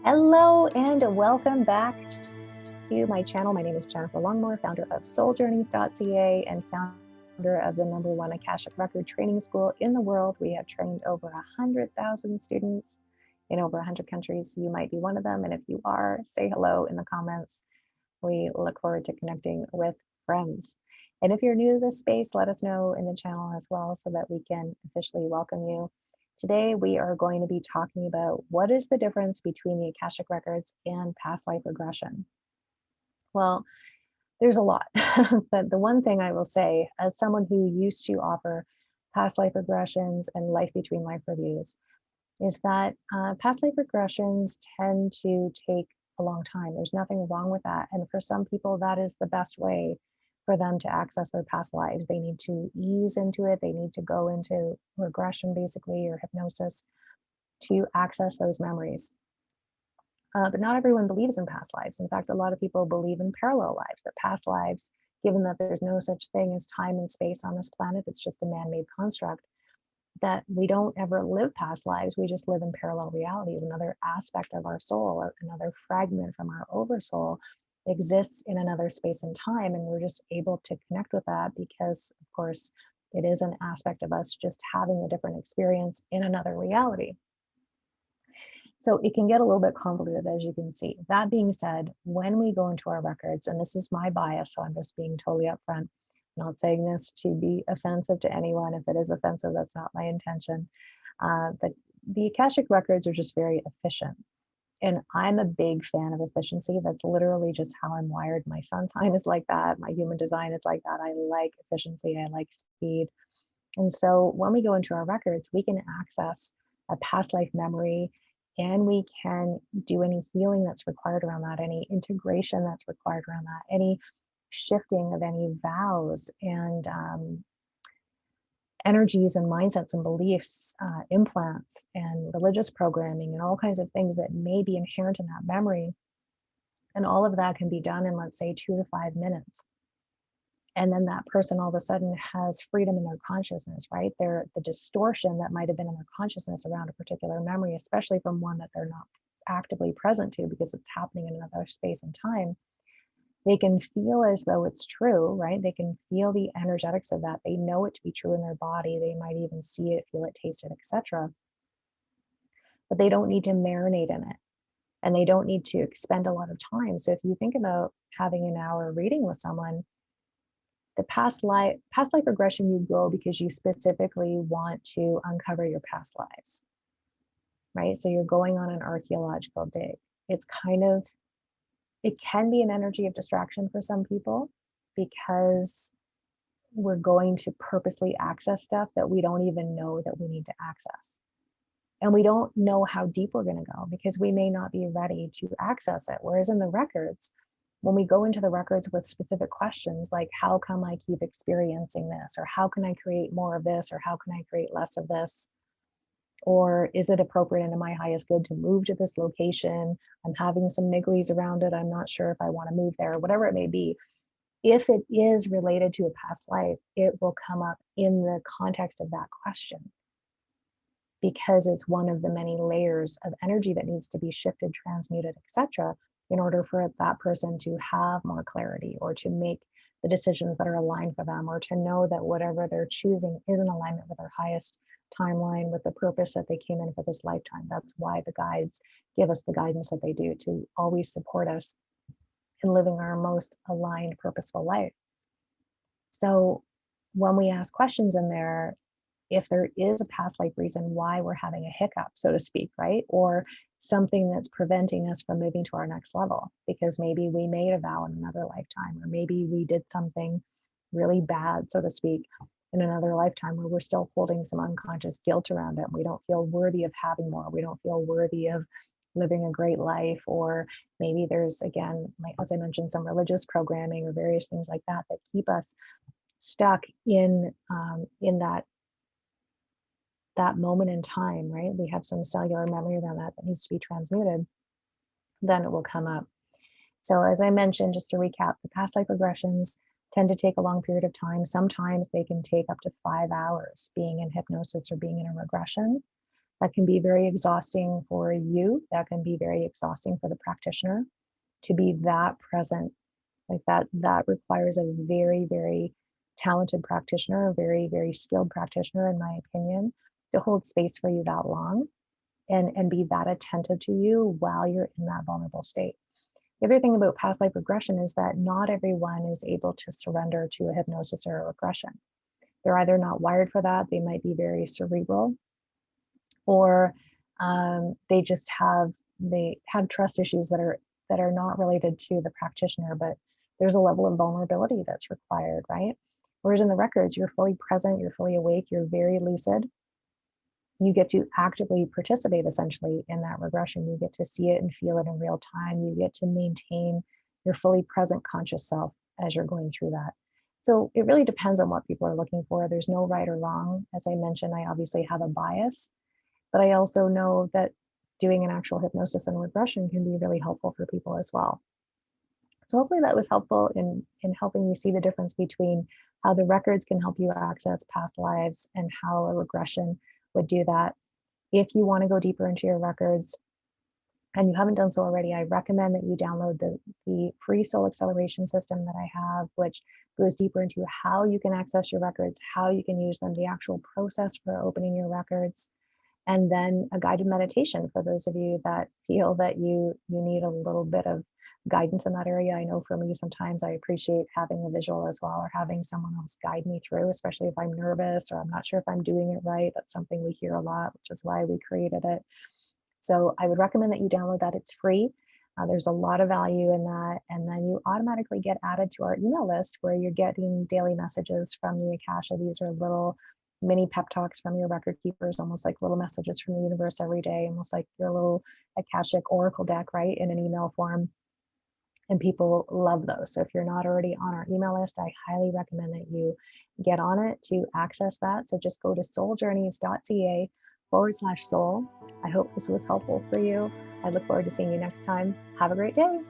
Hello and welcome back to my channel. My name is Jennifer Longmore, founder of souljourneys.ca and founder of the #1 Akashic record training school in the world. We have trained over 100,000 students in over 100 countries. You might be one of them. And if you are, say hello in the comments. We look forward to connecting with friends. And if you're new to this space, let us know in the channel as well so that we can officially welcome you. Today, we are going to be talking about what is the difference between the Akashic records and past life regression. Well, there's a lot, but the one thing I will say, as someone who used to offer past life regressions and life between life reviews, is that past life regressions tend to take a long time. There's nothing wrong with that. And for some people, that is the best way for them to access their past lives. They need to ease into it. They need to go into regression, basically, or hypnosis to access those memories. But not everyone believes in past lives. In fact, a lot of people believe in parallel lives, that past lives, given that there's no such thing as time and space on this planet, it's just a man-made construct, that we don't ever live past lives. We just live in parallel realities. Another aspect of our soul, another fragment from our oversoul exists in another space and time. And we're just able to connect with that because, of course, it is an aspect of us just having a different experience in another reality. So it can get a little bit convoluted, as you can see. That being said, when we go into our records, and this is my bias, so I'm just being totally upfront, not saying this to be offensive to anyone. If it is offensive, that's not my intention. But the Akashic records are just very efficient. And I'm a big fan of efficiency. That's literally just how I'm wired. My sun sign is like that. My human design is like that. I like efficiency. I like speed. And so when we go into our records, we can access a past life memory and we can do any healing that's required around that, any integration that's required around that, any shifting of any vows and energies and mindsets and beliefs, implants and religious programming and all kinds of things that may be inherent in that memory. And all of that can be done in, let's say, 2 to 5 minutes. And then that person all of a sudden has freedom in their consciousness, right? The distortion that might have been in their consciousness around a particular memory, especially from one that they're not actively present to because it's happening in another space and time, they can feel as though it's true, right? They can feel the energetics of that. They know it to be true in their body. They might even see it, feel it, taste it, etc. But they don't need to marinate in it. And they don't need to expend a lot of time. So if you think about having an hour reading with someone, the past life regression, you go because you specifically want to uncover your past lives, right? So you're going on an archaeological dig. It's kind of, it can be an energy of distraction for some people because we're going to purposely access stuff that we don't even know that we need to access. And we don't know how deep we're going to go because we may not be ready to access it. Whereas in the records, when we go into the records with specific questions like, how come I keep experiencing this? Or how can I create more of this? Or how can I create less of this? Or is it appropriate and in my highest good to move to this location? I'm having some nigglies around it. I'm not sure if I want to move there, whatever it may be. If it is related to a past life, it will come up in the context of that question because it's one of the many layers of energy that needs to be shifted, transmuted, etc., in order for that person to have more clarity or to make the decisions that are aligned for them, or to know that whatever they're choosing is in alignment with their highest timeline, with the purpose that they came in for this lifetime. That's why the guides give us the guidance that they do, to always support us in living our most aligned, purposeful life. So when we ask questions in there, if there is a past life reason why we're having a hiccup, so to speak, right? Or something that's preventing us from moving to our next level, because maybe we made a vow in another lifetime, or maybe we did something really bad, so to speak, in another lifetime where we're still holding some unconscious guilt around it. We don't feel worthy of having more. We don't feel worthy of living a great life. Or maybe there's, again, like as I mentioned, some religious programming or various things like that that keep us stuck in that moment in time, right? We have some cellular memory around that needs to be transmuted, then it will come up. So as I mentioned, just to recap, the past life regressions tend to take a long period of time. Sometimes they can take up to 5 hours being in hypnosis or being in a regression. That can be very exhausting for you. That can be very exhausting for the practitioner to be that present. Like that requires a very, very talented practitioner, a very, very skilled practitioner, in my opinion, to hold space for you that long and be that attentive to you while you're in that vulnerable state. The other thing about past life regression is that not everyone is able to surrender to a hypnosis or a regression. They're either not wired for that, they might be very cerebral, or they just have trust issues that are not related to the practitioner, but there's a level of vulnerability that's required, right? Whereas in the records, you're fully present, you're fully awake, you're very lucid. You get to actively participate essentially in that regression. You get to see it and feel it in real time. You get to maintain your fully present conscious self as you're going through that. So it really depends on what people are looking for. There's no right or wrong. As I mentioned, I obviously have a bias, but I also know that doing an actual hypnosis and regression can be really helpful for people as well. So hopefully that was helpful in helping you see the difference between how the records can help you access past lives and how a regression would do that. If you want to go deeper into your records and you haven't done so already, I recommend that you download the free soul acceleration system that I have, which goes deeper into how you can access your records, how you can use them, the actual process for opening your records, and then a guided meditation for those of you that feel that you need a little bit of guidance in that area. I know for me, sometimes I appreciate having a visual as well, or having someone else guide me through, especially if I'm nervous or I'm not sure if I'm doing it right. That's something we hear a lot, which is why we created it. So I would recommend that you download that. It's free. There's a lot of value in that. And then you automatically get added to our email list where you're getting daily messages from the Akasha. These are little mini pep talks from your record keepers, almost like little messages from the universe every day, almost like your little Akashic oracle deck, right, in an email form. And people love those. So if you're not already on our email list, I highly recommend that you get on it to access that. So just go to souljourneys.ca/soul. I hope this was helpful for you. I look forward to seeing you next time. Have a great day.